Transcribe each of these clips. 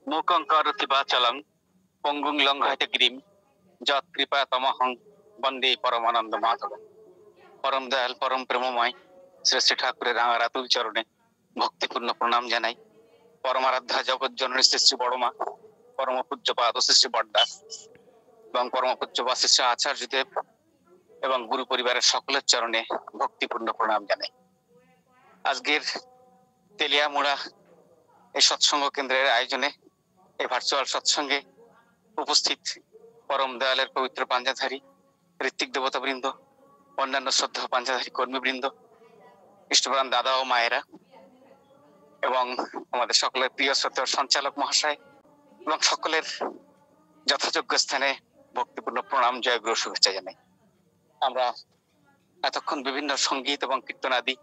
मूकं करोति वाचालं পঙ্গুং লঙ্ঘয়তে গিরিম যৎ কৃপা তমহং বন্দে পরমানন্দ মাধব। পরম দয়াল পরম প্রেমময় শ্রী শ্রী ঠাকুরের রাঙারাতুল চরণে ভক্তিপূর্ণ প্রণাম জানাই। পরমারাধ্যা জগৎ জননী শ্রী শ্রী বড়মা, পরম পূজ্যপাদ শ্রী শ্রী বড়দাস এবং পরম পূজ্যপাদ শ্রী শ্রী আচার্যদেব এবং গুরু পরিবারের সকলের চরণে ভক্তিপূর্ণ প্রণাম জানাই। আজকের তেলিয়ামুড়া এই সৎসঙ্গ কেন্দ্রের আয়োজনে এই ভার্চুয়াল সৎসঙ্গে উপস্থিত পরম দয়ালের পবিত্র পাঞ্জাধারী ঋত্বিক দেবতা বৃন্দ, অন্যান্য শ্রদ্ধা পাঞ্জাধারী কর্মীবৃন্দ, ইষ্টপ্রাণ দাদা ও মায়েরা এবং আমাদের সকলের প্রিয় শ্রদ্ধেয় সঞ্চালক মহাশয় এবং সকলের যথাযোগ্য স্থানে ভক্তিপূর্ণ প্রণাম, জয় গুরু, শুভেচ্ছা জানাই। আমরা এতক্ষণ বিভিন্ন সঙ্গীত এবং কীর্তনাদি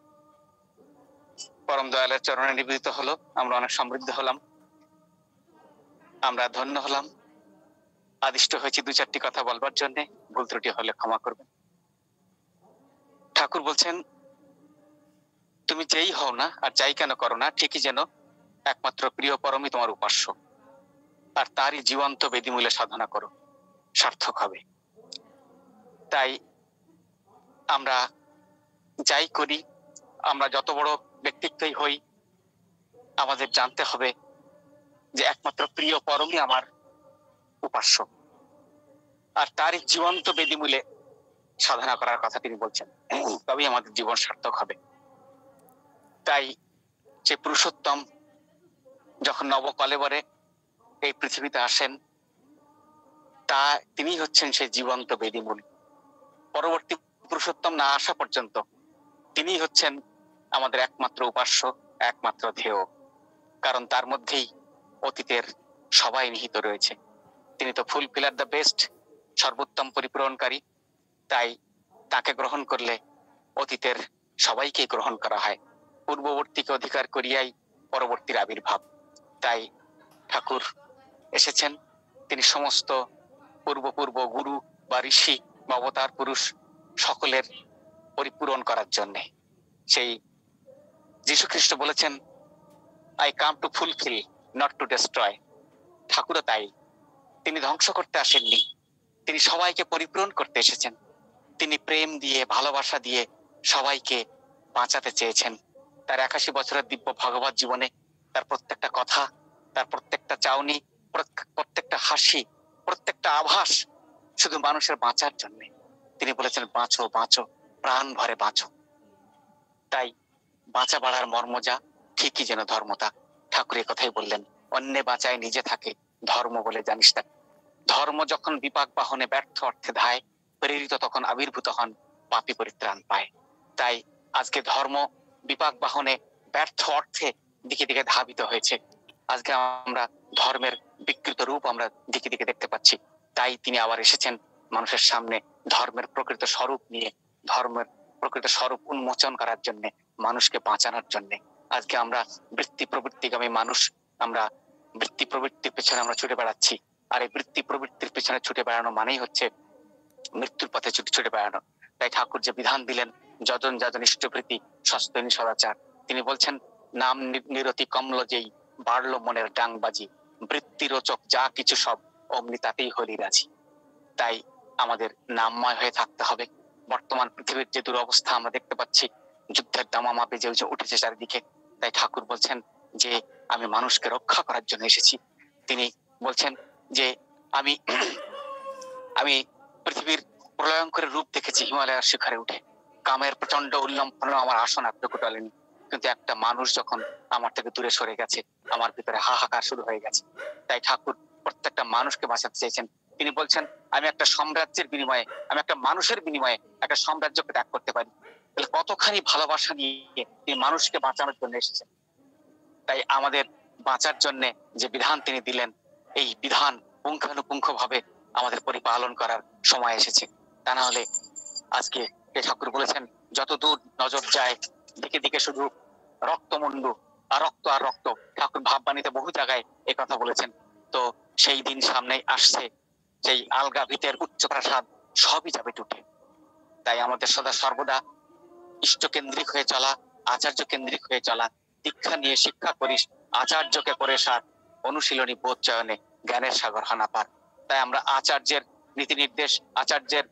পরম দয়ালের চরণে নিবেদিত হলো, আমরা অনেক সমৃদ্ধ হলাম, আমরা ধন্য হলাম। আদিষ্ট হয়েছি দু চারটি কথা বলবার জন্য, ভুল ত্রুটি হলে ক্ষমা করবেন। ঠাকুর বলছেন, তুমি যেই হও না আর যাই কেন করো না, ঠিকই যেন একমাত্র প্রিয় পরমই তোমার উপাস্য, আর তারই জীবন্ত বেদিমূলে সাধনা করো, সার্থক হবে। তাই আমরা যাই করি, আমরা যত বড় ব্যক্তিত্বই হই, আমাদের জানতে হবে যে একমাত্র প্রিয় পরমই আমার উপাস্য, আর তারই জীবন্ত বেদিমূলে সাধনা করার কথা তিনি বলছেন, তবেই আমাদের জীবন সার্থক হবে। তাই সে পুরুষোত্তম যখন নবকলেবরে এই পৃথিবীতে আসেন, তা তিনি হচ্ছেন সেই জীবন্ত বেদিমূল। পরবর্তী পুরুষোত্তম না আসা পর্যন্ত তিনি হচ্ছেন আমাদের একমাত্র উপাস্য, একমাত্র ধ্যেয়, কারণ তার মধ্যেই অতীতের সবাই নিহিত রয়েছে। তিনি তো ফুলফিলার দ্য বেস্ট, সর্বোত্তম পরিপূরণকারী। তাই তাকে গ্রহণ করলে অতীতের সবাইকে গ্রহণ করা হয়, পূর্ববর্তীকে অধিকার করিয়াই পরবর্তীর আবির্ভাব। তাই ঠাকুর এসেছেন, তিনি সমস্ত পূর্ব গুরু বা ঋষি বা অবতার পুরুষ সকলের পরিপূরণ করার জন্য। সেই যীশু খ্রিস্ট বলেছেন, I come to fulfil, not to destroy. ঠাকুরও তাই, তিনি ধ্বংস করতে আসেননি, তিনি সবাইকে পরিপূরণ করতে এসেছেন। তিনি প্রেম দিয়ে, ভালোবাসা দিয়ে সবাইকে বাঁচাতে চেয়েছেন। তার 81 বছরের দিব্য ভগবত জীবনে তার প্রত্যেকটা কথা, তার প্রত্যেকটা চাউনি, প্রত্যেকটা হাসি, প্রত্যেকটা আভাস শুধু মানুষের বাঁচার জন্য। তিনি বলেছেন, বাঁচো বাঁচো, প্রাণ ভরে বাঁচো। তাই বাঁচা বাড়ার মর্ম যা, ঠিকই যেন ধর্মতা। ঠাকুর এ কথাই বললেন, অন্যে বাঁচায় নিজে থাকে, ধর্ম বলে জানিস না। ধর্ম যখন বিপাক বাহনে ব্যর্থ অর্থে ধায়, প্রেরিত তখন আবির্ভূত হন, পাপী পরিত্রাণ পায়। তাই আজকে ধর্ম বিপাক বাহনে ব্যর্থ অর্থে দিকে দিকে ধাবিত হয়েছে। আজকে আমরা ধর্মের বিকৃত রূপ আমরা দিকে দিকে দেখতে পাচ্ছি। তাই তিনি আবার এসেছেন মানুষের সামনে ধর্মের প্রকৃত স্বরূপ নিয়ে, ধর্মের প্রকৃত স্বরূপ উন্মোচন করার জন্য, মানুষকে বাঁচানোর জন্য। আজকে আমরা বৃত্তি প্রবৃত্তিগামী মানুষ, আমরা বৃত্তি প্রবৃত্তির পেছনে আমরা ছুটে বেড়াচ্ছি। আর এই বৃত্তি প্রবৃত্তির পেছনে ছুটে বেড়ানো মানেই হচ্ছে মৃত্যুর পথে ছুটে বেড়ানো। তাই ঠাকুর যে বিধান দিলেন, যজন যাজন ইষ্টপ্রীতি সস্তনী সদাচার, তিনি বলছেন, নাম নিরতি কমল যেই বাড়লো মনের ডাংবাজি, বৃত্তি রোচক যা কিছু সব অমনি তাতেই হলি রাজি। তাই আমাদের নামময় হয়ে থাকতে হবে। বর্তমান পৃথিবীর যে দুরবস্থা আমরা দেখতে পাচ্ছি, যুদ্ধের দামামা বেজে উঠেছে চারিদিকে। তাই ঠাকুর বলছেন যে আমি মানুষকে রক্ষা করার জন্য এসেছি। তিনি বলছেন যে আমি আমি পৃথিবীর প্রলয়ঙ্করের রূপ দেখেছি হিমালয়ের শিখরে উঠে, কামের প্রচন্ড উল্লম্ফন আমার আসন আত্মকে টলেনি, কিন্তু একটা মানুষ যখন আমার থেকে দূরে সরে গেছে, আমার ভিতরে হাহাকার শুরু হয়ে গেছে। তাই ঠাকুর প্রত্যেকটা মানুষকে বাঁচাতে চেয়েছেন। তিনি বলছেন, আমি একটা সাম্রাজ্যের বিনিময়ে, আমি একটা মানুষের বিনিময়ে একটা সাম্রাজ্যকে ত্যাগ করতে পারি। তাহলে কতখানি ভালোবাসা নিয়ে তিনি মানুষকে বাঁচানোর জন্য এসেছেন। তাই আমাদের বাঁচার জন্য যে বিধান তিনি দিলেন, এই বিধান পুঙ্খানুপুঙ্খ ভাবে আমাদের পরিপালন করার সময় এসেছে। তা না হলে আজকে ঠাকুর বলেছেন, যত দূর নজর যায় দিকে দিকে শুধু রক্তমুন্ডু, আর রক্ত আর রক্ত। ঠাকুর ভাববাণীতে বহু জায়গায় এ কথা বলেছেন। তো সেই দিন সামনে আসছে, সেই আলগা ভিতের উচ্চ প্রাসাদ সবই যাবে টুটে। তাই আমাদের সদা সর্বদা ইষ্ট কেন্দ্রিক হয়ে চলা, আচার্য কেন্দ্রিক হয়ে চলা। দীক্ষা নিয়ে শিক্ষা করিস, আচার্যকে করে সার, অনুশীলনী বোধ চয়নে জ্ঞানের সাগর হানা পার। তাই আমরা আচার্যের নীতি নির্দেশ, আচার্যের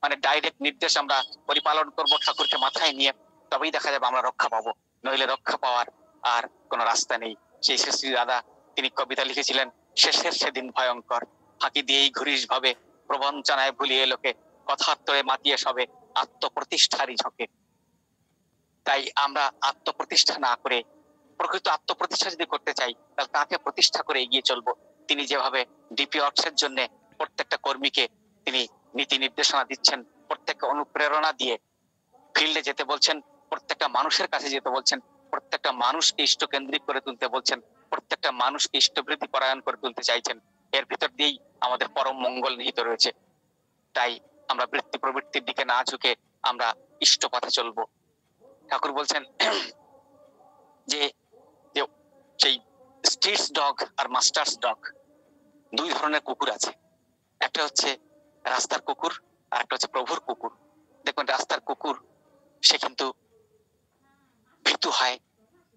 মানে ডাইরেক্ট নির্দেশ আমরা পরিপালন করব ঠাকুরকে মাথায় নিয়ে, তবেই দেখা যাবে আমরা রক্ষা পাবো, নইলে রক্ষা পাওয়ার আর কোনো রাস্তা নেই। সেই শ্রী দাদা তিনি কবিতা লিখেছিলেন, শেষের সেদিন ভয়ঙ্কর, ফাঁকি দিয়েই ঘুরিস ভাবে, প্রবঞ্চনায় ভুলিয়ে লোকে, কথার তোরে মাতিয়ে সবে, আত্মপ্রতিষ্ঠারই ঝোঁকে। তাই আমরা আত্মপ্রতিষ্ঠা না করে প্রকৃত আত্মপ্রতিষ্ঠা যদি করতে চাই, তাহলে তাকে প্রতিষ্ঠা করে এগিয়ে চলবো। তিনি যেভাবে ডিপি অর্থের জন্য প্রত্যেকটা কর্মীকে তিনি নীতি নির্দেশনা দিচ্ছেন, প্রত্যেককে অনুপ্রেরণা দিয়ে ফিল্ডে যেতে বলছেন, প্রত্যেকটা মানুষের কাছে যেতে বলছেন, প্রত্যেকটা মানুষকে ইষ্টকেন্দ্রিক করে তুলতে বলছেন, প্রত্যেকটা মানুষকে ইষ্টবৃত্তি পরায়ণ করে তুলতে চাইছেন। এর ভিতর দিয়েই আমাদের পরম মঙ্গল নিহিত রয়েছে। তাই আমরা বৃত্তি প্রবৃত্তির দিকে না ঝুঁকে আমরা ইষ্ট পথে চলবো। ঠাকুর বলছেন যে সেই স্ট্রিটস ডগ আর মাস্টার্স ডগ, দুই ধরনের কুকুর আছে। একটা হচ্ছে রাস্তার কুকুর, আর একটা হচ্ছে প্রভুর কুকুর। দেখবেন রাস্তার কুকুর সে কিন্তু ভীতু হয়,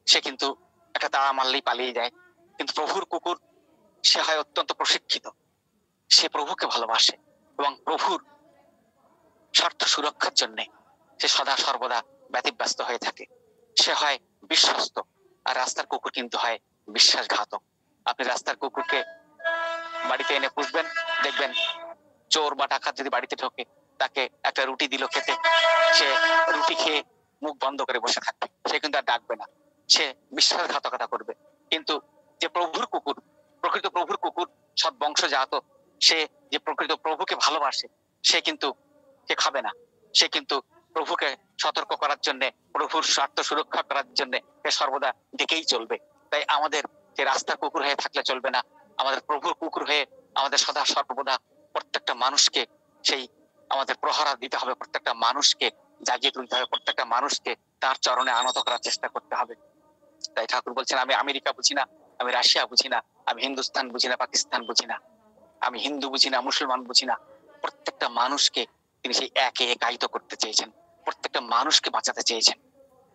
সে কিন্তু একটা তাড়া মারলেই পালিয়ে যায়। কিন্তু প্রভুর কুকুর সে হয় অত্যন্ত প্রশিক্ষিত, সে প্রভুকে ভালোবাসে এবং প্রভুর স্বার্থ সুরক্ষার জন্য সে সদা সর্বদা ব্যতিব্যস্ত হয়ে থাকে। সে হয় বিশ্বস্ত, আর রাস্তার কুকুর কিন্তু হয় বিশ্বাসঘাতক। আপনি রাস্তার কুকুরকে বাড়িতে এনে পুষবেন, দেখবেন চোর বা ডাকাত যদি বাড়িতে ঢোকে, তাকে একটা রুটি দিল খেতে, সে রুটি খেয়ে মুখ বন্ধ করে বসে থাকবে, সে কিন্তু আর ডাকবে না, সে বিশ্বাসঘাতকতা করবে। কিন্তু যে প্রভুর কুকুর, প্রকৃত প্রভুর কুকুর, সৎ বংশজাত, সে যে প্রকৃত প্রভুকে ভালোবাসে, সে কিন্তু সে খাবে না, সে কিন্তু প্রভুকে সতর্ক করার জন্য, প্রভুর স্বার্থ সুরক্ষা করার জন্য সে সর্বদা ডেকেই চলবে। তাই আমাদের যে রাস্তার কুকুর হয়ে থাকলে চলবে না, আমাদের প্রভুর কুকুর হয়ে আমাদের সদা সর্বদা প্রত্যেকটা মানুষকে সেই আমাদের প্রহরা দিতে হবে, প্রত্যেকটা মানুষকে জাগিয়ে তুলতে হবে, প্রত্যেকটা মানুষকে তার চরণে আনত করার চেষ্টা করতে হবে। তাই ঠাকুর বলছেন, আমি আমেরিকা বুঝি না, আমি রাশিয়া বুঝি না, আমি হিন্দুস্তান বুঝি না, পাকিস্তান বুঝি না, আমি হিন্দু বুঝি না, মুসলমান বুঝি না। প্রত্যেকটা মানুষকে তিনি সেই একে একায়িত করতে চেয়েছেন, প্রত্যেকটা মানুষকে বাঁচাতে চেয়েছেন।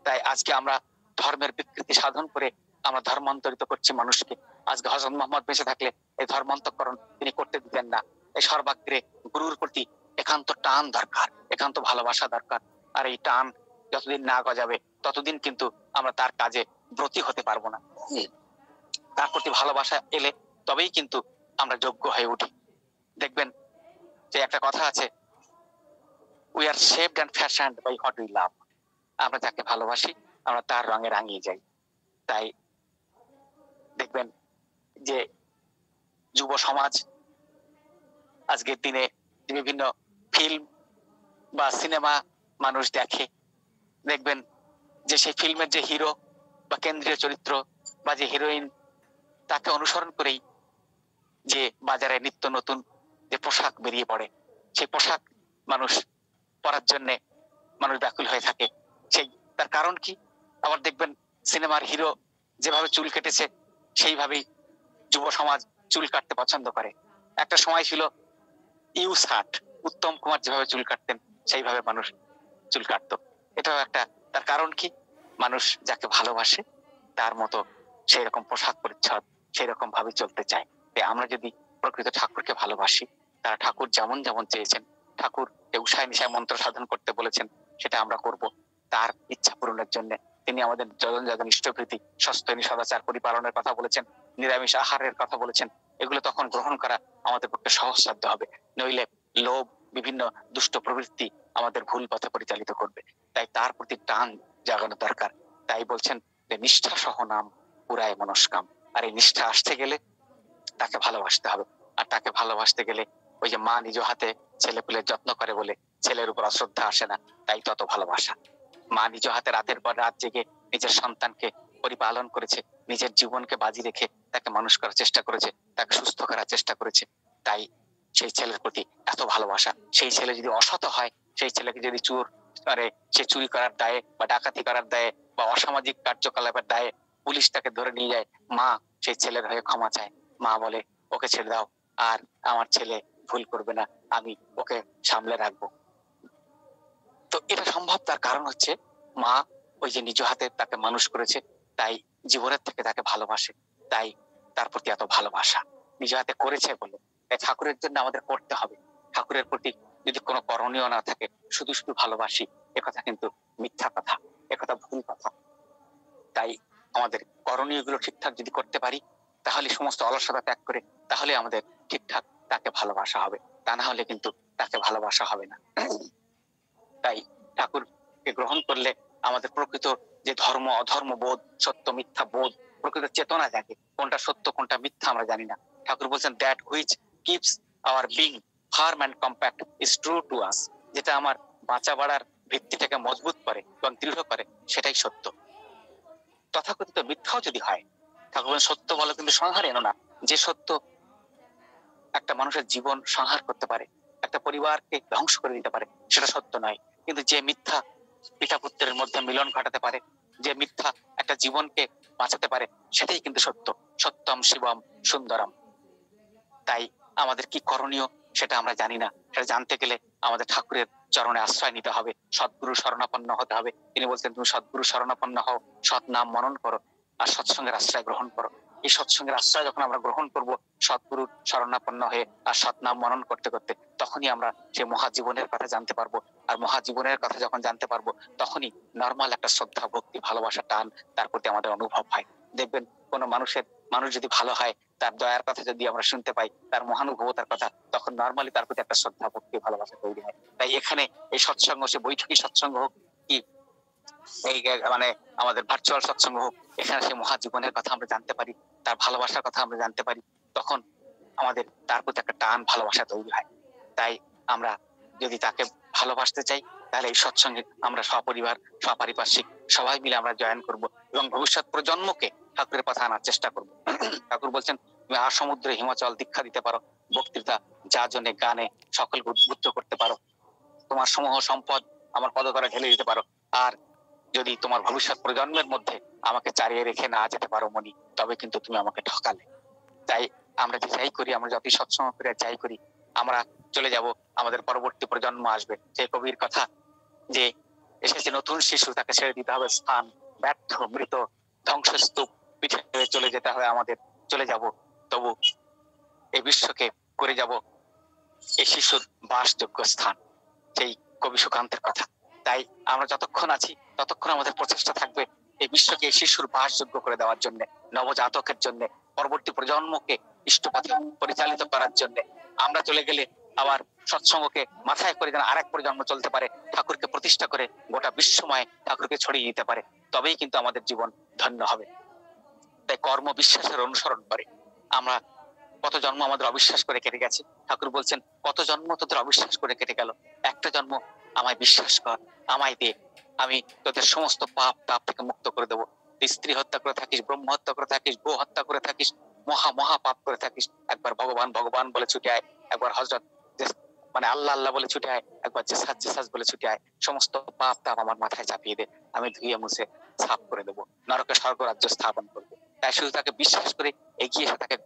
তাই আজকে আমরা ধর্মের বিকৃতি সাধন করে আমরা ধর্মান্তরিত করছি মানুষকে। আজকে হযরত মুহাম্মদ বেঁচে থাকলে এই ধর্মান্তকরণ তিনি করতে দিতেন না। এই সর্বাগ্রে গুরুর প্রতি একান্ত টান দরকার, একান্ত ভালোবাসা দরকার। আর এই টান যতদিন না গজাবে, ততদিন কিন্তু আমরা তার কাজে ব্রতী হতে পারবো না। তার প্রতি ভালোবাসা এলে তবেই কিন্তু আমরা যোগ্য হয়ে উঠি। দেখবেন যে একটা কথা আছে, we are shaped and fashioned by what we love. আমরা যাকে ভালোবাসি আমরা তার রঙে রাঙিয়ে যাই। তাই দেখবেন যে যুব সমাজ আজকের দিনে বিভিন্ন ফিল্ম বা সিনেমা মানুষ দেখে, দেখবেন যে সেই ফিল্মের যে হিরো বা কেন্দ্রীয় চরিত্র বা যে হিরোইন, তাকে অনুসরণ করেই যে বাজারে নিত্য নতুন যে পোশাক বেরিয়ে পড়ে, সেই পোশাক মানুষ পরার জন্য মানুষ ব্যাকুল হয়ে থাকে। সেই তার কারণ কি? আবার দেখবেন সিনেমার হিরো যেভাবে চুল কেটেছে, সেইভাবেই যুব সমাজ চুল কাটতে পছন্দ করে। একটা সময় ছিল ইউ শার্ট, উত্তম কুমার যেভাবে চুল কাটতেন সেইভাবে মানুষ চুল কাটতো। এটাও একটা, তার কারণ কি? মানুষ যাকে ভালোবাসে তার মতো সেই রকম পোশাক পরিচ্ছদ, সেই রকম ভাবে চলতে চায়। তাই আমরা যদি প্রকৃত ঠাকুরকে ভালোবাসি, তারা ঠাকুর যেমন যেমন চেয়েছেন, ঠাকুর উষায় নিশায় মন্ত্র সাধন করতে বলেছেন, সেটা আমরা করব তার ইচ্ছা পূরণের জন্য। তিনি আমাদের যজন যজন ইষ্টভৃতি, সস্তনী সদাচার পরিপালনের কথা বলেছেন, নিরামিষ আহারের কথা বলেছেন। এগুলো তখন গ্রহণ করা আমাদের পক্ষে সহজসাধ্য হবে, নইলে লোভ, বিভিন্ন দুষ্ট প্রবৃত্তি আমাদের ভুল পথে পরিচালিত করবে। তাই তার প্রতি টান জাগানো দরকার। তাই বলছেন যে নিষ্ঠা সহ নাম পুরায় মনস্কাম। আর এই নিষ্ঠা আসতে গেলে তাকে ভালোবাসতে হবে। আর তাকে ভালোবাসতে গেলে ওই যে মা নিজ হাতে ছেলে পুলের যত্ন করে বলে ছেলের উপর অশ্রদ্ধা আসে না, তাই তত ভালোবাসা। মা নিজ হাতে রাতের পর রাত জেগে নিজের সন্তানকে পরিপালন করেছে, নিজের জীবনকে বাজি রেখে তাকে মানুষ করার চেষ্টা করেছে, তাকে সুস্থ করার চেষ্টা করেছে। তাই সেই ছেলের প্রতি এত ভালোবাসা। সেই ছেলে যদি অসৎ হয়, সেই ছেলেকে যদি চোর করে, সে চুরি করার দায়ে বা ডাকাতি করার দায়ে বা অসামাজিক কার্যকলাপের দায়ে পুলিশ তাকে ধরে নিয়ে যায়, মা সেই ছেলের হয়ে ক্ষমা চায়। মা বলে, ওকে ছেড়ে দাও, আর আমার ছেলে ভুল করবে না, আমি ওকে সামলে রাখবো। তো এটা সম্ভব, তার কারণ হচ্ছে মা ওই যে নিজ হাতে তাকে মানুষ করেছে, তাই জীবনের থেকে তাকে ভালোবাসে, তাই তার প্রতি এত ভালোবাসা, নিজ হাতে করেছে বলে। তাই ঠাকুরের জন্য আমাদের করতে হবে। ঠাকুরের প্রতি যদি কোনো করণীয় না থাকে, শুধু শুধু ভালোবাসি, একথা কিন্তু মিথ্যা কথা, একথা ভুল কথা। তাই আমাদের করণীয় গুলো ঠিকঠাক যদি করতে পারি, তাহলে সমস্ত অলসতা ত্যাগ করে, তাহলে আমাদের ঠিকঠাক তাকে ভালোবাসা হবে। তা না হলে কিন্তু তাকে ভালোবাসা হবে না। তাই ঠাকুরকে গ্রহণ করলে আমাদের প্রকৃত যে ধর্ম অধর্ম বোধ, সত্য মিথ্যা বোধ, প্রকৃত চেতনা জাগে। কোনটা সত্য কোনটা মিথ্যা আমরা জানি না। ঠাকুর বলছেন, that which keeps hour being farm and compact is true to us. যেটা আমার বাঁচা বাড়ার ভিত্তিটাকে মজবুত করে এবং দৃঢ় করে, সেটাই সত্য। তথাকথিত মিথ্যাও যদি হয়, ঠাকুর বলেন, সত্য বলো কিন্তু সংহার এনো না। যে সত্য একটা মানুষের জীবন সংহার করতে পারে, একটা পরিবারকে ধ্বংস করে দিতে পারে, সেটা সত্য নয়। কিন্তু যে মিথ্যা পিতা পুত্রের মধ্যে মিলন ঘটাতে পারে, যে মিথ্যা একটা জীবনকে বাঁচাতে পারে, সেটাই কিন্তু সত্য। সত্যম শিবম সুন্দরম। তাই আমাদের কি করণীয় সেটা আমরা জানি না। সেটা জানতে গেলে আমাদের ঠাকুরের চরণে আশ্রয় নিতে হবে, সদ্গুরু শরণাপন্ন হতে হবে। তিনি বলছেন, তুমি সদ্গুরু শরণাপন্ন হও, সৎ নাম মনন করো, আর সৎসঙ্গের আশ্রয় গ্রহণ করো। এই সৎসঙ্গের আশ্রয় যখন আমরা গ্রহণ করব, সদ্গুরু শরণাপন্ন হয়ে আর সৎ নাম মনন করতে করতে, তখনই আমরা সেই মহাজীবনের কথা জানতে পারবো। আর মহাজীবনের কথা যখন জানতে পারবো, তখনই নর্মাল একটা শ্রদ্ধা ভক্তি ভালোবাসা টান তার প্রতি আমাদের অনুভব হয়। দেখবেন, কোনো মানুষ যদি ভালো হয়, তার দয়ার কথা যদি আমরা শুনতে পাই, তার মহানুভবতার কথা, তখন নর্মালি তার প্রতি একটা শ্রদ্ধা ভক্তি ভালোবাসা তৈরি হয়। তাই এখানে এই সৎসঙ্গ, সে বৈঠকি সৎসঙ্গ হোক কি এই মানে আমাদের ভার্চুয়াল সৎসঙ্গ হোক, এখানে সে মহাজীবনের কথা আমরা জানতে পারি, তার ভালোবাসার কথা আমরা জানতে পারি, তখন আমাদের তার প্রতি একটা টান ভালোবাসা তৈরি হয়। তাই আমরা যদি তাকে ভালোবাসতে চাই, তাহলে এই সৎসঙ্গে আমরা সপরিবার সপারিপার্শ্বিক সবাই মিলে আমরা জয়েন করব এবং ভবিষ্যৎ প্রজন্মকে ঠাকুরের কথা আনার চেষ্টা করব। ঠাকুর বলছেন, তুমি আর সমুদ্রে হিমাচল দীক্ষা দিতে পারো, বক্তৃতা যা জনে গানে সকলকে উদ্বুদ্ধ করতে পারো, তোমার সমূহ সম্পদ আমার পদতলে ঢেলে দিতে পারো, আর যদি তোমার ভবিষ্যৎ প্রজন্মের মধ্যে আমাকে চারিয়ে রেখে না যেতে পারো মনি, তবে কিন্তু তুমি আমাকে ঠকালে। তাই আমরা যে যাই করি, আমরা যতই সৎসঙ্গ করে যাই করি, আমরা চলে যাব, আমাদের পরবর্তী প্রজন্ম আসবে। সেই কবির কথা যে এসেছে নতুন শিশু, তাকে ছেড়ে দিতে হবে স্থান, ব্যর্থ মৃত ধ্বংসস্তূপ পিঠে চলে যেতে হবে আমাদের, চলে যাব, তবু এই বিশ্বকে করে যাব এই শিশুর বাসযোগ্য স্থান। সেই কবি সুকান্তের কথা। তাই আমরা যতক্ষণ আছি, ততক্ষণ আমাদের প্রচেষ্টা থাকবে এই বিশ্বকে এই শিশুর বাসযোগ্য করে দেওয়ার জন্য, নবজাতকের জন্য, পরবর্তী প্রজন্মকে ইষ্টপথে পরিচালিত করার জন্য। আমরা চলে গেলে আবার সৎসঙ্গকে মাথায় করে যেন আরেক প্রজন্ম চলতে পারে, ঠাকুরকে প্রতিষ্ঠা করে গোটা বিশ্বময় ঠাকুরকে ছড়িয়ে দিতে পারে, তবেই কিন্তু আমাদের জীবন ধন্য হবে। তাই কর্ম বিশ্বাসের অনুসরণ করে। আমরা কত জন্ম আমাদের অবিশ্বাস করে কেটে গেছে। ঠাকুর বলছেন, কত জন্ম তোদের অবিশ্বাস করে কেটে গেল, একটা জন্ম আমায় বিশ্বাস কর, আমায় দে, আমি তোদের সমস্ত পাপ তাপ থেকে মুক্ত করে দেবো। স্ত্রী হত্যা করে থাকিস, ব্রহ্ম হত্যা করে থাকিস, গো হত্যা করে থাকিস, মহা মহা পাপ করে থাকিস, একবার ভগবান ভগবান বলে ছুটে আয়, একবার হযরত মানে আল্লাহ আল্লাহ বলে ছুটে আয়, একবার জেসাজ জেসাজ বলে ছুটে আয়, সমস্ত পাপ তাপ আমার মাথায় চাপিয়ে দে, আমি ধুয়ে মুছে সাফ করে দেবো, নরকে স্বর্গ রাজ্য স্থাপন করবো। তাই শুধু তাকে বিশ্বাস করে এগিয়ে এসে তাকে